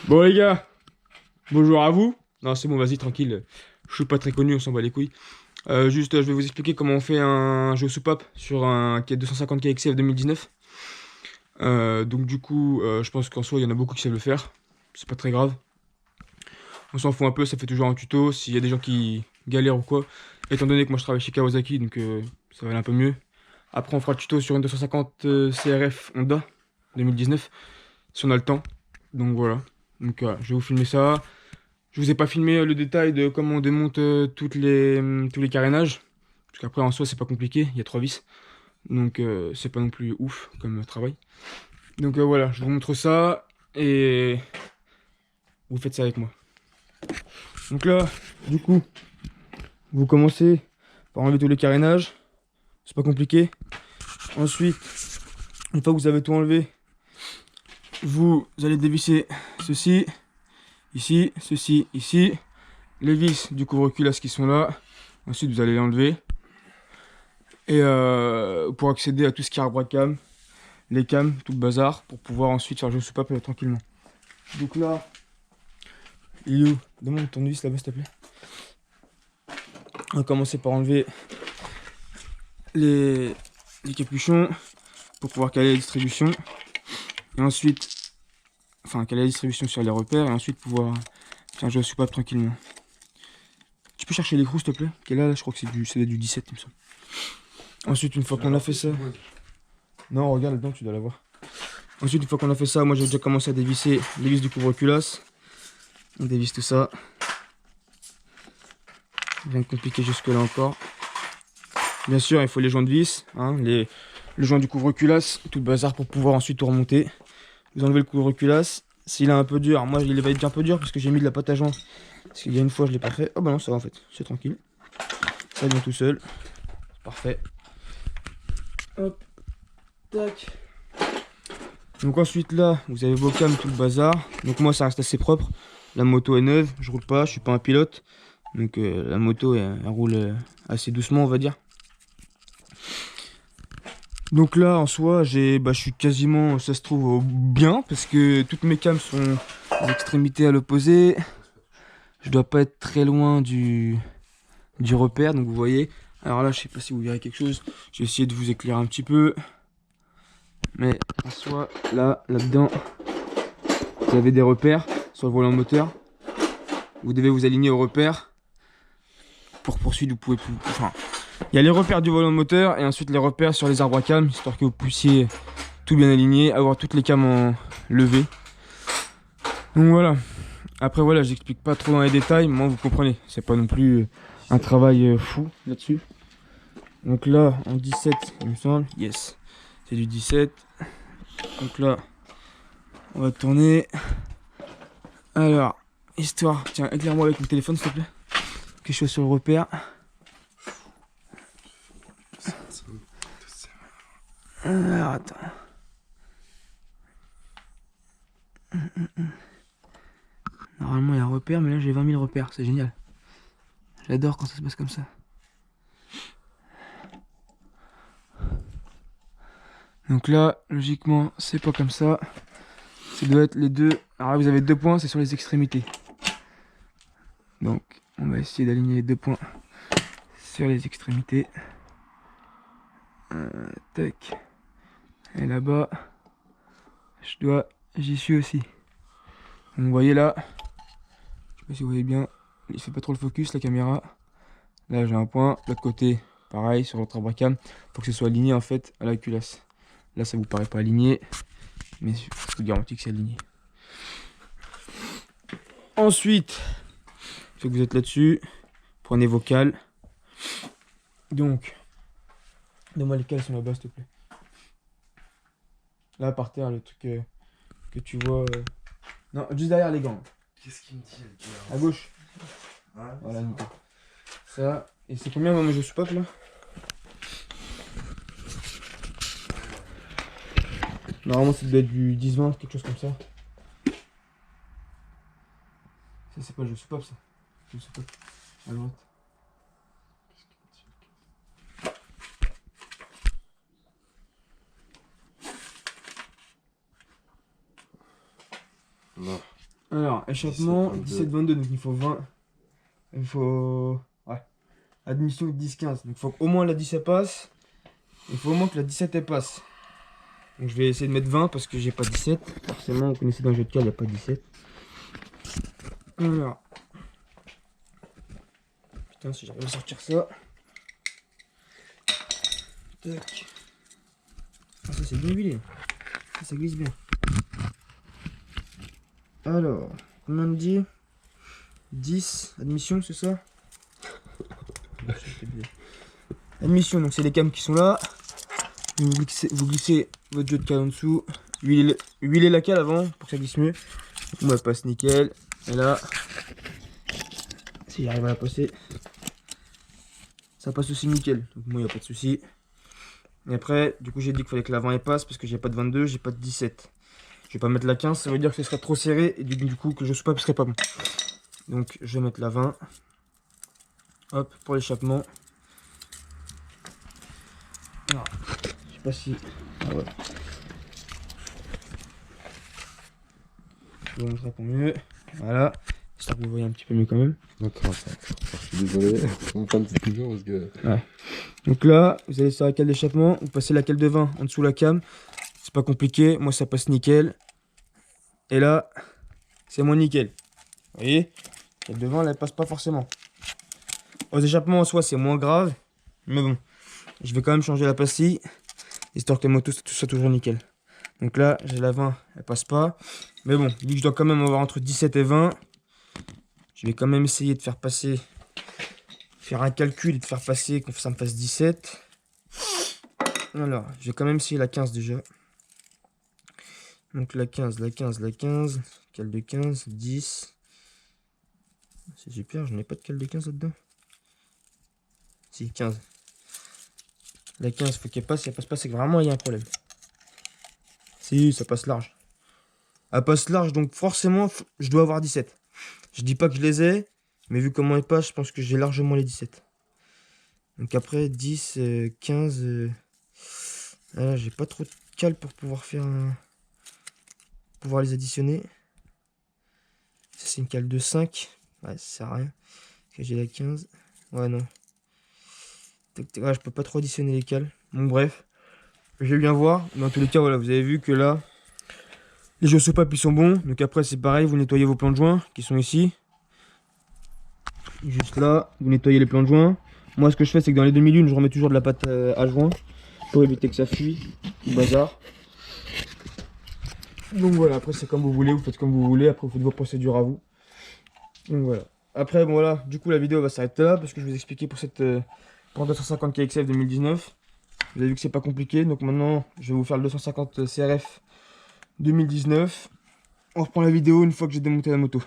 Bon les gars, bonjour à vous. Non c'est bon, vas-y tranquille. Je suis pas très connu, on s'en bat les couilles. Je vais vous expliquer comment on fait un jeu soupape sur un 250 KXF 2019. Donc du coup, je pense qu'en soi il y en a beaucoup qui savent le faire. C'est pas très grave. On s'en fout un peu, ça fait toujours un tuto. S'il y a des gens qui galèrent ou quoi. Étant donné que moi je travaille chez Kawasaki, donc ça va aller un peu mieux. Après on fera le tuto sur une 250 CRF Honda 2019, si on a le temps. Donc voilà. Donc je vais vous filmer ça. Je vous ai pas filmé le détail de comment on démonte tous les carénages. Parce qu'après en soi c'est pas compliqué, il y a 3 vis. Donc c'est pas non plus ouf comme travail. Donc voilà, je vous montre ça et vous faites ça avec moi. Donc là, du coup, vous commencez par enlever tous les carénages. C'est pas compliqué. Ensuite, une fois que vous avez tout enlevé, vous allez dévisser ceci, ici, ceci, ici. Les vis du couvre-culasse qui sont là. Ensuite, vous allez les enlever. Et pour accéder à tout ce qui est arbre à cam, les cams, tout le bazar, pour pouvoir ensuite faire le jeu soupape tranquillement. Donc là, You, demande ton vis là-bas s'il te plaît. On va commencer par enlever les capuchons pour pouvoir caler la distribution. Et ensuite, enfin caler la distribution sur les repères et ensuite pouvoir faire un jeu soupape tranquillement. Tu peux chercher l'écrou s'il te plaît? Qui est là, je crois que c'est du 17 il me semble. Ensuite, une fois qu'on a fait ça... Non, regarde là-dedans, tu dois l'avoir. Ensuite, une fois qu'on a fait ça, moi j'ai déjà commencé à dévisser les vis du couvre-culasse. On dévisse tout ça. Rien de compliqué jusque là encore. Bien sûr, il faut les joints de vis, hein, le joint du couvre-culasse, tout le bazar pour pouvoir ensuite tout remonter. Vous enlevez le couvre-culasse. S'il est un peu dur, moi il va être un peu dur parce que j'ai mis de la pâte à joint. Parce qu'il y a une fois je l'ai pas fait. Oh bah non, ça va en fait, c'est tranquille. Ça vient tout seul. Parfait. Hop, tac. Donc ensuite là, vous avez vos cams, tout le bazar. Donc moi ça reste assez propre. La moto est neuve, je roule pas, je suis pas un pilote. Donc la moto elle roule assez doucement on va dire. Donc là en soi je suis quasiment, ça se trouve bien. Parce que toutes mes cams sont aux extrémités à l'opposé. Je dois pas être très loin du repère, donc vous voyez. Alors là je sais pas si vous verrez quelque chose. Je vais essayer de vous éclairer un petit peu. Mais en soi là-dedans vous avez des repères sur le volant moteur. Vous devez vous aligner aux repères. Pour poursuivre, vous pouvez plus. Enfin, il y a les repères du volant moteur et ensuite les repères sur les arbres à cam, histoire que vous puissiez tout bien aligner, avoir toutes les cams en levée. Donc voilà. Après voilà, j'explique pas trop dans les détails, moi vous comprenez. C'est pas non plus un travail fou là-dessus. Donc là, en 17, il me semble. Yes. C'est du 17. Donc là, on va tourner. Alors, histoire. Tiens, éclaire-moi avec mon téléphone s'il te plaît. Que je sois sur le repère. Alors, attends. Normalement, il y a un repère, mais là, j'ai 20 000 repères. C'est génial. J'adore quand ça se passe comme ça. Donc là, logiquement, c'est pas comme ça. Ça doit être les deux. Alors là, vous avez 2 points, c'est sur les extrémités. Donc, on va essayer d'aligner les 2 points sur les extrémités. Tac. Et là-bas, j'y suis aussi. Donc, vous voyez là, je sais pas si vous voyez bien, il fait pas trop le focus la caméra. Là, j'ai un point. De l'autre côté, pareil, sur votre arbre à cam. Faut que ce soit aligné en fait à la culasse. Là, ça vous paraît pas aligné, mais je vous garantis que c'est aligné. Ensuite, une fois que vous êtes là-dessus, prenez vos cales. Donc, donne-moi les cales sur la base, s'il te plaît. Là, par terre, le truc que tu vois. Non, juste derrière les gants. Qu'est-ce qu'il me dit le gars? À gauche. Ouais, Voilà, nickel. Ça. Et c'est combien, moi, je soupape là? Normalement, ça doit être du 10-20, quelque chose comme ça. Ça, c'est pas le jeu soupape, ça. Je soupape. À droite. Non. Alors, échappement 17, 17-22, donc il faut 20. Il faut. Ouais. Admission 10-15. Donc il faut qu'au moins la 10 elle passe. Il faut au moins que la 17 elle passe. Donc je vais essayer de mettre 20 parce que j'ai pas 17. Forcément, vous connaissez dans le jeu de cas, il n'y a pas 17. Alors. Putain, si j'arrive à sortir ça. Tac. Ah, ça c'est bien huilé. Ça glisse bien. Alors, combien on dit 10, admission, c'est ça? Admission, donc c'est les cams qui sont là. Vous glissez votre jeu de cale en dessous. Huilez la cale avant pour que ça glisse mieux. Donc, moi, elle passe nickel. Et là, si j'arrive à la passer, ça passe aussi nickel. Donc moi, il n'y a pas de souci. Et après, du coup, j'ai dit qu'il fallait que la 20 elle passe parce que j'ai pas de 22, j'ai pas de 17. Je vais pas mettre la 15, ça veut dire que ce serait trop serré et du coup que le jeu sous pape serait pas bon. Donc je vais mettre la 20. Hop, pour l'échappement. Alors, je sais pas si. Ah ouais. Je vous montrerai pour mieux. Voilà. J'espère que vous voyez un petit peu mieux quand même. Attends, je suis désolé, on prend une petite vision parce que. Ouais. Donc là, vous allez sur la cale d'échappement, vous passez la cale de 20 en dessous de la cam. C'est pas compliqué, moi ça passe nickel. Et là, c'est moins nickel. Vous voyez, la cale de 20 elle passe pas forcément. Aux échappements en soi c'est moins grave. Mais bon, je vais quand même changer la pastille. Histoire que les motos tout soit toujours nickel. Donc là, j'ai la 20, elle passe pas. Mais bon, vu que je dois quand même avoir entre 17 et 20, je vais quand même essayer de faire passer. Faire un calcul et de faire passer que ça me fasse 17. Alors, je vais quand même essayer la 15 déjà. Donc la 15, la 15, la 15. Cale de 15, 10. C'est super, je n'ai pas de cale de 15 là-dedans. Si, 15. La 15, faut qu'elle passe. Si elle passe pas, c'est que vraiment il y a un problème. Si, ça passe large. Elle passe large, donc forcément, je dois avoir 17. Je dis pas que je les ai, mais vu comment elle passe, je pense que j'ai largement les 17. Donc après, 10, 15... Là, j'ai pas trop de cale pour pouvoir faire pouvoir les additionner. Ça, c'est une cale de 5. Ouais, ça sert à rien. Parce que j'ai la 15. Ouais, non. Ouais, je peux pas trop additionner les cales. Bon, bref. Je vais bien voir. Mais dans tous les cas, voilà, vous avez vu que là, les jeux soupapes, ils sont bons. Donc après, c'est pareil, vous nettoyez vos plans de joint qui sont ici. Juste là, vous nettoyez les plans de joint. Moi, ce que je fais, c'est que dans les demi-lunes, je remets toujours de la pâte à joint pour éviter que ça fuit. Tout bazar. Donc voilà, après c'est comme vous voulez, vous faites comme vous voulez, après vous faites vos procédures à vous. Donc voilà. Après bon voilà, du coup la vidéo va s'arrêter là parce que je vais vous expliquer pour cette pour 250 KXF 2019. Vous avez vu que c'est pas compliqué, donc maintenant je vais vous faire le 250 CRF 2019. On reprend la vidéo une fois que j'ai démonté la moto.